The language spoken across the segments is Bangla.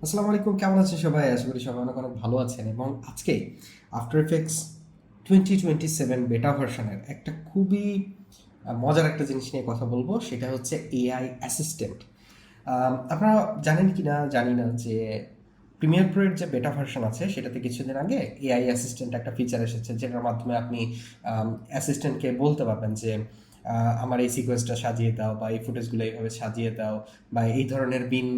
আসসালামু আলাইকুম, কেমন আছেন সবাই? আশা করি সবাই অনেক অনেক ভালো আছেন। এবং আজকে আফটার এফেক্টস 2027 বেটা ভার্সনের একটা খুবই মজার একটা জিনিস নিয়ে কথা বলবো। সেটা হচ্ছে এআই অ্যাসিস্ট্যান্ট। আপনারা জানেন কি না জানি না যে প্রিমিয়ার প্রোয়ের যে বেটা ভার্সন আছে সেটাতে কিছুদিন আগে এআই অ্যাসিস্ট্যান্ট একটা ফিচার এসেছে, যেটার মাধ্যমে আপনি অ্যাসিস্ট্যান্টকে বলতে পারবেন যে আমার এই সিকোয়েন্সটা সাজিয়ে দাও, বা এই ফুটেজগুলো এইভাবে সাজিয়ে দাও, বা এই ধরনের বিন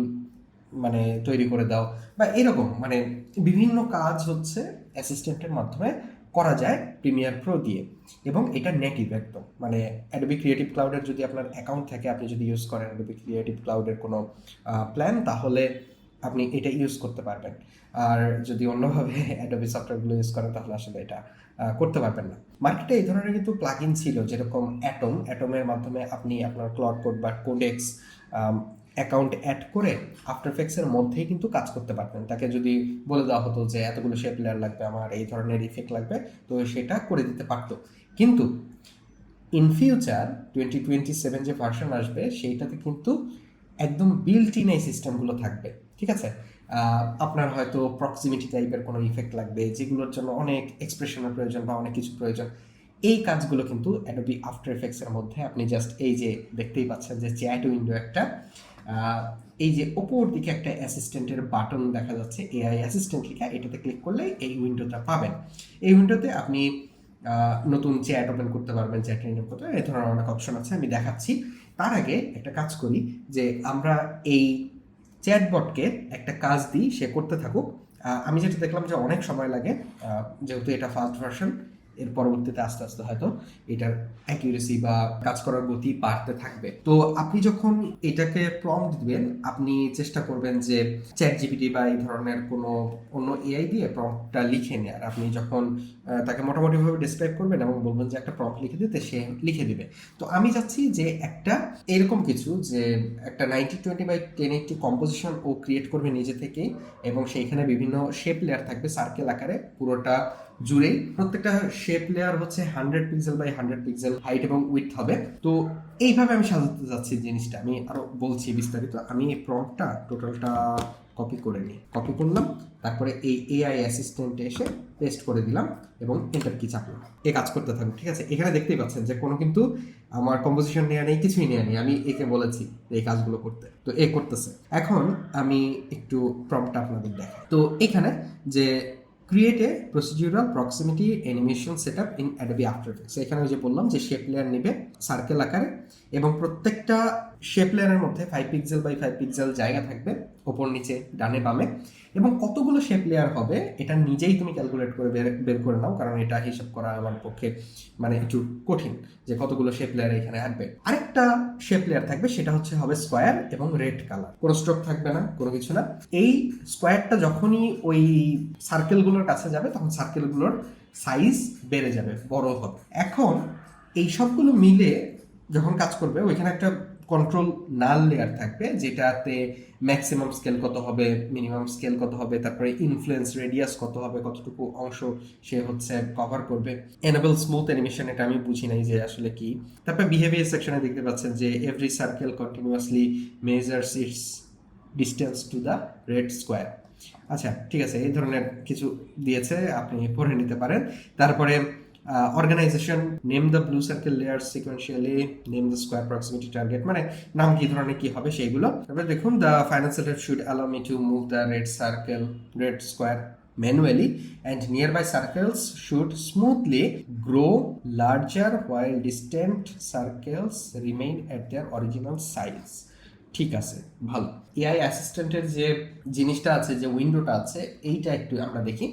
মানে তৈরি করে দাও, বা এরকম মানে বিভিন্ন কাজ হচ্ছে অ্যাসিস্ট্যান্টের মাধ্যমে করা যায় প্রিমিয়ার প্রো দিয়ে। এবং এটা নেটিভ একদম, মানে অ্যাডোবি ক্রিয়েটিভ ক্লাউডের যদি আপনার অ্যাকাউন্ট থাকে, আপনি যদি ইউজ করেন অ্যাডোবি ক্রিয়েটিভ ক্লাউডের কোনো প্ল্যান, তাহলে আপনি এটা ইউজ করতে পারবেন। আর যদি অন্যভাবে অ্যাডোবি সফটওয়্যারগুলো ইউজ করেন তাহলে আসলে এটা করতে পারবেন না। মার্কেটে এই ধরনের কিন্তু প্লাগইন ছিল, যেরকম অ্যাটমের মাধ্যমে আপনি আপনার ক্লড কোড বা কোডেক্স অ্যাকাউন্ট অ্যাড করে আফটার এফেক্টসের মধ্যেই কিন্তু কাজ করতে পারতেন। তাকে যদি বলে দেওয়া হতো যে এতগুলো শেপ লেয়ার লাগবে, আমার এই ধরনের ইফেক্ট লাগবে, তো সেটা করে দিতে পারতো। কিন্তু ইন ফিউচার 2027 যে ভার্সন আসবে সেইটাতে কিন্তু একদম বিল্ট ইন এই সিস্টেমগুলো থাকবে। ঠিক আছে, আপনার হয়তো প্রক্সিমিটি টাইপের কোনো ইফেক্ট লাগবে, যেগুলোর জন্য অনেক এক্সপ্রেশনের প্রয়োজন বা অনেক কিছু প্রয়োজন। এই কাজগুলো কিন্তু অ্যাডোবি আফটার এফেক্টসের মধ্যে আপনি জাস্ট এই যে দেখতেই পাচ্ছেন যে চ্যাট উইন্ডো একটা, এই যে ওপর দিকে একটা অ্যাসিস্ট্যান্টের বাটন দেখা যাচ্ছে এআই অ্যাসিস্ট্যান্ট লেখা, এটাতে ক্লিক করলে এই উইন্ডোটা পাবেন। এই উইন্ডোতে আপনি নতুন চ্যাট ওপেন করতে পারবেন, চ্যাট রিনেম করতে পারবেন, এই ধরনের অনেক অপশন আছে, আমি দেখাচ্ছি। তার আগে একটা কাজ করি, যে আমরা এই চ্যাটবটকে একটা কাজ দিই, সে করতে থাকুক। আমি যেটা দেখলাম যে অনেক সময় লাগে, যেহেতু এটা ফার্স্ট ভার্সন, এর পরবর্তীতে আস্তে আস্তে হয়তো এটার অ্যাকিউরেসি বা কাজ করার গতি বাড়তে থাকবে। তো আপনি যখন এটাকে প্রম্পট দিবেন, আপনি চেষ্টা করবেন যে চ্যাট জিপিটি বা এই ধরনের কোনো অন্য এআই দিয়ে প্রম্পটটা লিখে নেয়। আর আপনি যখন তাকে মোটামুটিভাবে ডিসক্রাইব করবেন এবং বলবেন যে একটা প্রম্পট লিখে দিতে, সে লিখে দিবে। তো আমি চাচ্ছি যে একটা এরকম কিছু, যে একটা 90-20/1080 কম্পোজিশন ও ক্রিয়েট করবে নিজে থেকেই, এবং সেইখানে বিভিন্ন শেপ লেয়ার থাকবে সার্কেল আকারে পুরোটা জুড়েই। প্রত্যেকটা শেপ লেয়ার হচ্ছে 100 পিক্সেল বাই 100 পিক্সেল হাইট এবং উইথ হবে। তো এইভাবে আমি সাজাতে যাচ্ছি জিনিসটা। আমি আরো বলছি বিস্তারিত। আমি এই প্রম্পটটা টোটালটা কপি করে নিই, কপি করলাম, তারপরে এই এআই অ্যাসিস্ট্যান্টে এসে পেস্ট করে দিলাম এবং এন্টার কি চাপলাম। এই কাজ করতে থাকুন। ঠিক আছে, এখানে দেখতেই পাচ্ছেন যে কোনো কিন্তু আমার কম্পোজিশন নেওয়া নেই, কিছুই নেওয়া নেই। আমি একে বলেছি এই কাজগুলো করতে, তো এ করতেছে। এখন আমি একটু প্রম্পটটা আপনাদের দেখাই। তো এখানে যে create a procedural proximity animation setup in Adobe after effects, এখানে যে বললাম যে শেপ লেয়ার নেবে সার্কেল আকারে, এবং প্রত্যেকটা শেপ লেয়ারের মধ্যে 5 পিক্সেল বাই 5 পিক্সেল জায়গা থাকবে, ওপর নিচে ডানে বামে। এবং কতগুলো শেপ লেয়ার হবে এটা নিজেই তুমি ক্যালকুলেট করে বের করে নাও, কারণ এটা হিসাব করা আমার পক্ষে মানে একটু কঠিন, যে কতগুলো শেপ লেয়ার এখানে আসবে। আরেকটা শেপ লেয়ার থাকবে, সেটা হচ্ছে হবে স্কোয়ার এবং রেড কালার, কোনো স্ট্রোক থাকবে না, কোনো কিছু না। এই স্কোয়ারটা যখনই ওই সার্কেলগুলোর কাছে যাবে, তখন সার্কেলগুলোর সাইজ বেড়ে যাবে, বড় হবে। এখন এই সবগুলো মিলে যখন কাজ করবে, ওইখানে একটা কন্ট্রোল নাল লেয়ার থাকবে, যেটাতে ম্যাক্সিমাম স্কেল কত হবে, মিনিমাম স্কেল কত হবে, তারপরে ইনফ্লুয়েন্স রেডিয়াস কত হবে, কতটুকু অংশ সে হচ্ছে কভার করবে। এনেবল স্মুথ অ্যানিমেশন, এটা আমি বুঝি নাই যে আসলে কি। তারপরে বিহেভিয়ার সেকশনে দেখতে পাচ্ছেন যে every circle continuously measures it's distance to the red square. আচ্ছা, ঠিক আছে, এই ধরনের কিছু দিয়েছে, আপনি পড়ে নিতে পারেন। তারপরে organization, name the blue circle layer sequentially, name the square proximity target, মানে নাম কি ধরনের কি হবে সেইগুলো। তারপরে দেখুন, the final setup should allow me to move the red square manually, and nearby circles should smoothly grow larger while distant circles remain at their original size. ঠিক আছে, ভালো। এআই অ্যাসিস্ট্যান্টের যে জিনিসটা আছে, যে উইন্ডোটা আছে, এইটা একটু আমরা দেখি।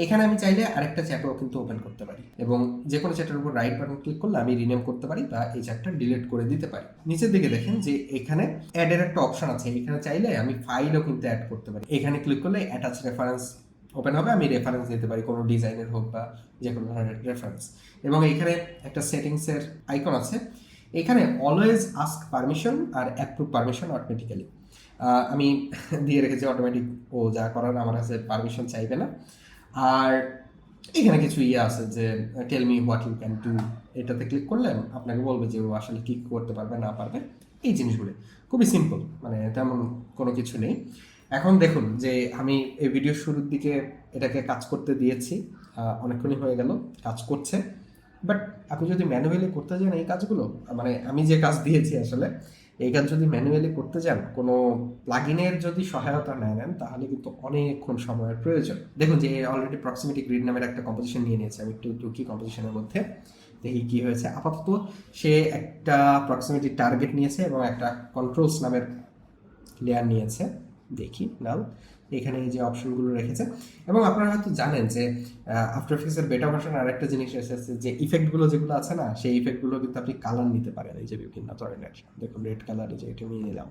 এখানে আমি চাইলে আরেকটা চ্যাটও কিন্তু ওপেন করতে পারি, এবং যে কোনো চ্যাটের উপর রাইট বাটন ক্লিক করলে আমি রিনেম করতে পারি বা এই চ্যাটটা ডিলিট করে দিতে পারি। নিচের দিকে দেখেন যে এখানে অ্যাডের একটা অপশন আছে, এখানে চাইলে আমি ফাইলও কিন্তু অ্যাড করতে পারি। এখানে ক্লিক করলে অ্যাটাচ রেফারেন্স ওপেন হবে, আমি রেফারেন্স দিতে পারি, কোনো ডিজাইনের হোক বা যে কোনো ধরনের রেফারেন্স। এবং এখানে একটা সেটিংসের আইকন আছে, এখানে অলওয়েজ আস্ক পারমিশন আর অ্যাপ্রুভ পারমিশন অটোমেটিক্যালি আমি দিয়ে রেখেছি। অটোমেটিক ও যা করার আমার কাছে পারমিশন চাইবে না। আর এখানে কিছু ইয়ে আছে যে tell me what you can do, এটাতে ক্লিক করলে আপনাকে বলবে যে ও আসলে কি করতে পারবে না পারবে। এই জিনিসগুলো খুবই সিম্পল, মানে তেমন কোনো কিছু নেই। এখন দেখুন যে আমি এই ভিডিও শুরুর দিকে এটাকে কাজ করতে দিয়েছি, অনেকক্ষণই হয়ে গেল কাজ করছে। বাট আপনি যদি ম্যানুয়ালি করতে যান এই কাজগুলো, মানে আমি যে কাজ দিয়েছি আসলে এই কাজ যদি ম্যানুয়ালি করতে যান, কোনো প্লাগইনের যদি সহায়তা নেন তাহলে কিন্তু অনেকক্ষণ সময়ের প্রয়োজন। দেখুন যে অলরেডি প্রক্সিমিটি গ্রিড নামের একটা কম্পোজিশন নিয়ে নিয়েছে, আমি একটু টুকি কম্পোজিশনের মধ্যে দেখি কি হয়েছে। আপাতত সে একটা প্রক্সিমিটি টার্গেট নিয়েছে এবং একটা কন্ট্রোলস নামের লেয়ার নিয়েছে। দেখি নাও এখানে এই যে অপশনগুলো রেখেছে। এবং আপনারা হয়তো জানেন যে আফটার এফেক্টসের বেটা ভার্সন আরেকটা জিনিস এসেছে, যে ইফেক্টগুলো যেগুলো আছে না, সেই ইফেক্টগুলো কিন্তু আপনি কালার নিতে পারেন। এই যে বিভিন্ন ধরনের, দেখুন রেড কালার, যে এটা নিয়ে নিলাম,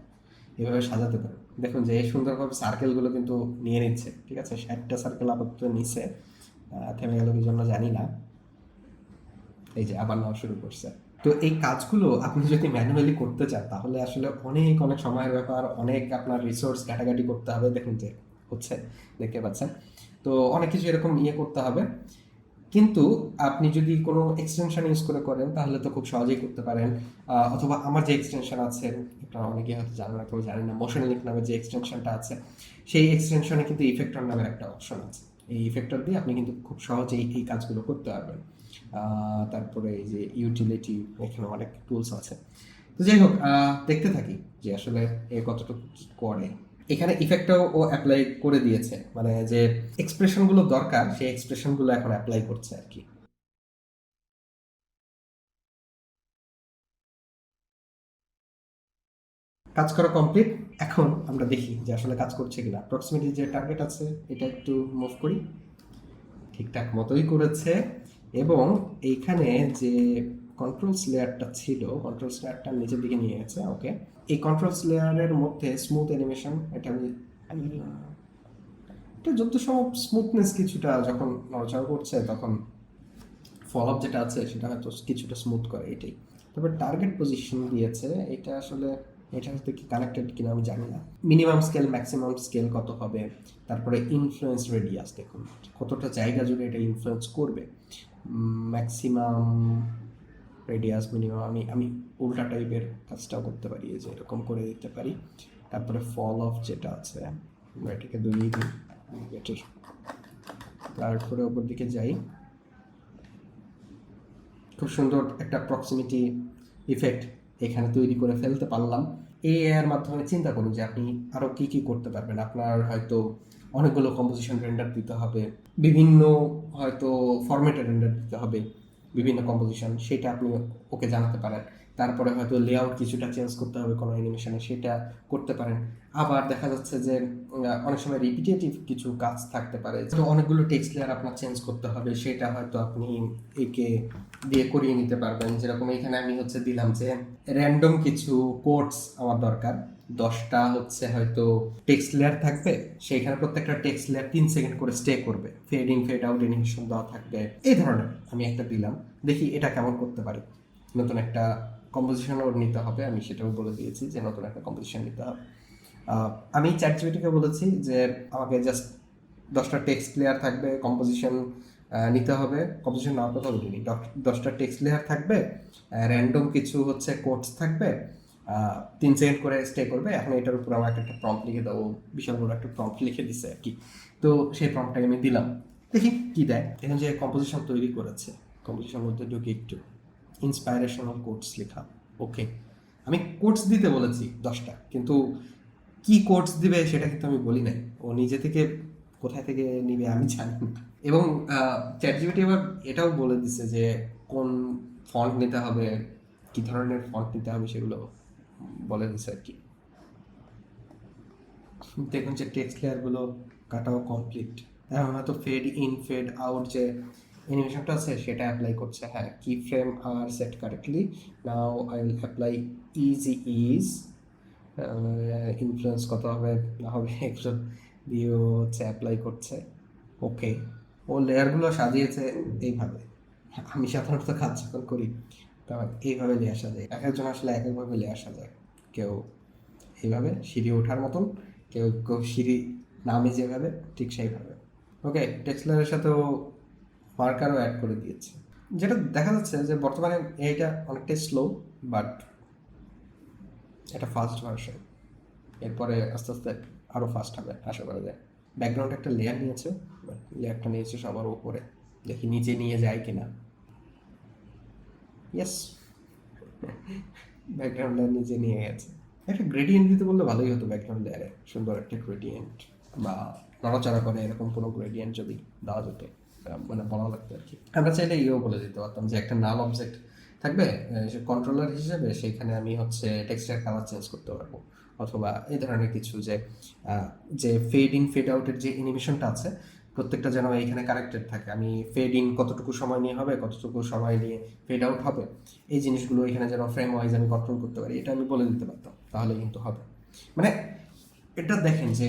এভাবে সাজাতে পারেন। দেখুন যে এই সুন্দরভাবে সার্কেলগুলো কিন্তু নিয়ে নিচ্ছে, ঠিক আছে। 60টা সার্কেল আপাতত নিচ্ছে, থেমে গেল কি জন্য জানি না। এই যে আবার নেওয়া শুরু করছে। তো এই কাজগুলো আপনি যদি ম্যানুয়ালি করতে চান তাহলে আসলে অনেক অনেক সময়ের ব্যাপার, অনেক আপনার রিসোর্স ঘাটাঘাটি করতে হবে। দেখুন যে হচ্ছে, দেখতে পাচ্ছেন। তো অনেক কিছু এরকম করতে হবে। কিন্তু আপনি যদি কোনো এক্সটেনশন ইউজ করে করেন তাহলে তো খুব সহজেই করতে পারেন। অথবা আমার যে এক্সটেনশন আছে, আপনারা অনেকে হয়তো জানেন না, কেউ জানেন না, মোশন লিঙ্ক নামে যে এক্সটেনশনটা আছে, সেই এক্সটেনশনে কিন্তু ইফেক্টর নামের একটা অপশন আছে। এই ইফেক্টর দিয়ে আপনি কিন্তু খুব সহজেই এই কাজগুলো করতে পারবেন। তারপরে এই যে ইউটিলিটি, এখানে অনেক টুলস আছে। তো যাই হোক, দেখতে থাকি যে আসলে এ কতটুকু কি করে। এখানে ইফেক্টটাও ও অ্যাপ্লাই করে দিয়েছে, মানে যে এক্সপ্রেশনগুলো দরকার সেই এক্সপ্রেশনগুলো এখন অ্যাপ্লাই করছে আর কি। কাজ করা কমপ্লিট। এখন আমরা দেখি যে আসলে কাজ করছে কিনা। প্রক্সিমিটি যে টার্গেট আছে এটা একটু মুভ করি, ঠিকঠাক মতোই করেছে। এবং এইখানে যে কন্ট্রোলস লেয়ারটা ছিল, কন্ট্রোলস লেয়ারটা নিচের দিকে নিয়ে গেছে। ওকে, এই কন্ট্রোলস লেয়ারের মধ্যে স্মুথ অ্যানিমেশন, এটা আমি এটা যত সম্ভব স্মুথনেস কিছুটা যখন নড়াচড়া করছে তখন ফল আপ যেটা আছে সেটা হয়তো কিছুটা স্মুথ করে, এটাই। তবে টার্গেট পজিশন দিয়েছে, এটা আসলে এটার সাথে কি কানেক্টেড কিনা আমি জানি না। মিনিমাম স্কেল, ম্যাক্সিমাম স্কেল কত হবে, তারপরে ইনফ্লুয়েন্স রেডিয়াস, দেখুন কতটা জায়গা জুড়ে এটা ইনফ্লুয়েন্স করবে। ম্যাক্সিমাম রেডিয়াস, মিনিমাম, আমি উল্টা টাইপের কাজটাও করতে পারি, এই যে এরকম করে দিতে পারি। তারপরে ফল অফ যেটা আছে এটাকে দুইয়ে দিই, এটার তারপরে ওপর দিকে যাই। খুব সুন্দর একটা প্রক্সিমিটি ইফেক্ট এখানে তৈরি করে ফেলতে পারলাম। এআই এর মাধ্যমে চিন্তা করুন যে আপনি আরও কী কী করতে পারবেন। আপনার হয়তো অনেকগুলো কম্পোজিশন রেন্ডার দিতে হবে, বিভিন্ন হয়তো ফরম্যাটে রেন্ডার দিতে হবে বিভিন্ন কম্পোজিশন, সেটা আপনি ওকে জানাতে পারেন। তারপরে হয়তো লেআউট কিছুটা চেঞ্জ করতে হবে কোনো অ্যানিমেশনে, সেটা করতে পারেন। আবার দেখা যাচ্ছে যে অনেক সময় রিপিটেটিভ কিছু কাজ থাকতে পারে, তো অনেকগুলো টেক্সট লেয়ার আপনার চেঞ্জ করতে হবে, সেটা হয়তো আপনি একে দিয়ে করিয়ে নিতে পারবেন। যেরকম এখানে আমি হচ্ছে দিলাম যে র্যান্ডম কিছু কোডস আমার দরকার, 10টা হচ্ছে হয়তো টেক্সট লেয়ার থাকবে, সেইখানে প্রত্যেকটা টেক্সট লেয়ার 3 সেকেন্ড করে স্টে করবে, fade in fade out animation দেওয়া থাকবে, এই ধরনের আমি একটা দিলাম। দেখি এটা কেমন করতে পারি। নতুন একটা কম্পোজিশনও নিতে হবে, আমি সেটাও বলে দিয়েছি যে নতুন একটা কম্পোজিশন নিতে হবে। আমি চ্যাটজিপিটিকে বলেছি যে আমাকে জাস্ট 10টা টেক্সট লেয়ার থাকবে, কম্পোজিশন নিতে হবে, কম্পোজিশন নেওয়ার কথা বলিনি, 10টা টেক্সট লেয়ার থাকবে, র্যান্ডম কিছু হচ্ছে কোডস থাকবে, 3 সেকেন্ড করে স্টে করবে। এখন এটার উপর আমাকে একটা প্রম্পট লিখে দাও, বিশাল বড় একটা প্রম্পট লিখে দিছে আর কি। তো সেই প্রম্পটটাকে আমি দিলাম, দেখি কি দেয়। এখন যে কম্পোজিশন তৈরি করেছে, কম্পোজিশন মধ্যে ঢুকে একটু ইন্সপাইরেশনাল কোটস লেখা। ওকে, আমি কোটস দিতে বলেছি 10টা, কিন্তু কি কোটস দিবে সেটা কিন্তু আমি বলি নাই। ও নিজে থেকে কোথায় থেকে নিবে আমি জানি না। এবং চ্যাটজিপিটি এবার এটাও বলে দিছে যে কোন ফন্ট নিতে হবে, কি ধরনের ফন্ট নিতে হবে, সেগুলো বলে দিছে আর কি। দেখুন যে টেক্সট লেয়ারগুলো কাটাও কমপ্লিট। এখন হয়তো ফেড ইন ফেড আউট যে অ্যানিমেশনটা আছে সেটা অ্যাপ্লাই করছে। হ্যাঁ, key frame are set correctly, now I will apply easy ease, influence কত হবে না হবে এগুলো দিয়েও হচ্ছে অ্যাপ্লাই করছে। ওকে, ও লেয়ারগুলো সাজিয়েছে এইভাবে। আমি সাধারণত কাজ যখন করি তখন এইভাবে লেয়ার সাজাই, এক একজন আসলে এক একভাবে লেয়ার সাজায়। কেউ এইভাবে সিঁড়ি ওঠার মতন, কেউ কেউ সিঁড়ি নামে যেভাবে ঠিক সেইভাবে। ওকে, টেক্সট লেয়ারের সাথেও মার্কারও অ্যাড করে দিয়েছে, যেটা দেখা যাচ্ছে যে বর্তমানে এইটা অনেকটাই স্লো, বাট এটা ফাস্ট ভার্সন। এরপরে আস্তে আস্তে আরও ফাস্ট হবে আশা করা যায়। ব্যাকগ্রাউন্ড একটা লেয়ার নিয়েছে, লেয়ারটা নিয়েছে সবার উপরে, দেখি নিচে নিয়ে যায় কিনা। ইয়েস, ব্যাকগ্রাউন্ড লেয়ার নিচে নিয়ে গেছে। একটা গ্রেডিয়েন্ট দিতে বললে ভালোই হতো ব্যাকগ্রাউন্ড লেয়ারে, সুন্দর একটা গ্রেডিয়েন্ট বা নড়াচড়া করে এরকম কোনো গ্রেডিয়েন্ট যদি দেওয়া যেত, মানে বলা লাগতো আর কি। আমরা চাইলে ইয়েও বলে দিতে পারতাম যে একটা নাল অবজেক্ট থাকবে কন্ট্রোলার হিসেবে, সেইখানে আমি হচ্ছে টেক্সচার কালার চেঞ্জ করতে পারবো, অথবা এই ধরনের কিছু যে ফেড ইন ফেড আউটের যে অ্যানিমেশনটা আছে প্রত্যেকটা যেন এখানে কানেক্টেড থাকে। আমি ফেড ইন কতটুকু সময় নিয়ে হবে, কতটুকু সময় নিয়ে ফেড আউট হবে, এই জিনিসগুলো এখানে যেন ফ্রেম ওয়াইজ আমি কন্ট্রোল করতে পারি, এটা আমি বলে দিতে পারতাম, তাহলে কিন্তু হবে। মানে এটা দেখেন যে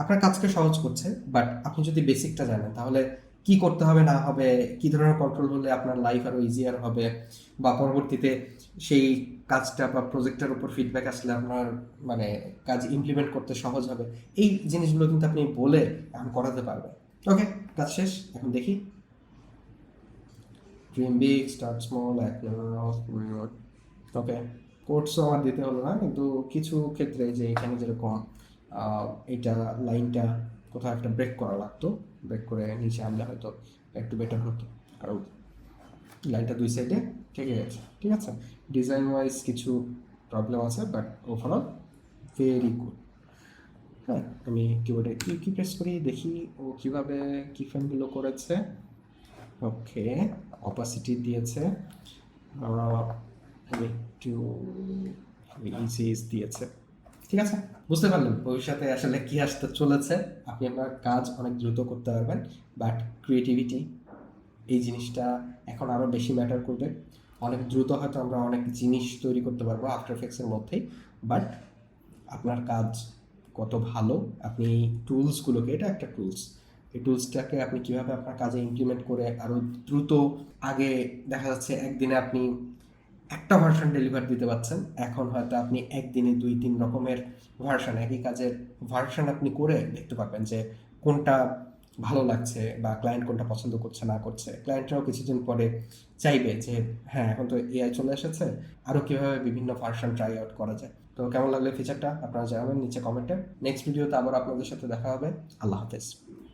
আপনার কাজকে সহজ করছে, বাট আপনি যদি বেসিকটা জানেন তাহলে কি করতে হবে না হবে, কি ধরনের কন্ট্রোল হলে আপনার লাইফ আরও ইজিয়ার হবে, বা পরবর্তীতে সেই কাজটা বা প্রজেক্টের উপর ফিডব্যাক আসলে আপনার মানে কাজ ইমপ্লিমেন্ট করতে সহজ হবে, এই জিনিসগুলো কিন্তু আপনি বলে এখন করাতে পারবেন। ওকে, কাজ শেষ, এখন দেখি। ড্রিম বিগ, স্টার্ট স্মল, ওকে। কোর্সও আমার দিতে হলো না, কিন্তু কিছু ক্ষেত্রে যে এখানে যেরকম এইটা লাইনটা কোথাও একটা ব্রেক করা লাগতো, ব্রেক করে নিচে আনলে হয়তো একটু বেটার হতো, কারণ লাইনটা দুই সাইডে থেকে গেছে। ঠিক আছে, ডিজাইন ওয়াইজ কিছু প্রবলেম আছে, বাট ওভারঅল ভেরি গুড। হ্যাঁ, আমি কিবোর্ডে কি প্রেস করি দেখি ও কীভাবে কি ফ্রেমগুলো করেছে। ওকে, অপাসিটি দিয়েছে, একটু ইজিস দিয়েছে। ঠিক আছে, বুঝতে পারলেন ভবিষ্যতে আসলে কি আসতে চলেছে। আপনি আপনার কাজ অনেক দ্রুত করতে পারবেন, বাট ক্রিয়েটিভিটি এই জিনিসটা এখন আরও বেশি ম্যাটার করবে। অনেক দ্রুত হয়তো আমরা অনেক জিনিস তৈরি করতে পারবো আফটার এফেক্টসের মধ্যেই, বাট আপনার কাজ কত ভালো, আপনি টুলসগুলোকে, এটা একটা টুলস, এই টুলসটাকে আপনি কীভাবে আপনার কাজে ইমপ্লিমেন্ট করে আরও দ্রুত, আগে দেখা যাচ্ছে একদিনে আপনি একটা ভার্সন ডেলিভার দিতে পারছেন, এখন হয়তো আপনি একদিনে 2-3 রকমের ভার্সন, একই কাজের ভার্সন আপনি করে দেখতে পারবেন যে কোনটা ভালো লাগছে বা ক্লায়েন্ট কোনটা পছন্দ করছে না করছে। ক্লায়েন্টরাও কিছুদিন পরে চাইবে যে হ্যাঁ এখন তো এআই চলে এসেছে, আরও কীভাবে বিভিন্ন ভার্সন ট্রাই আউট করা যায়। তো কেমন লাগলো ফিচারটা আপনারা জানাবেন নিচে কমেন্টে। নেক্সট ভিডিওতে আবার আপনাদের সাথে দেখা হবে। আল্লাহ হাফেজ।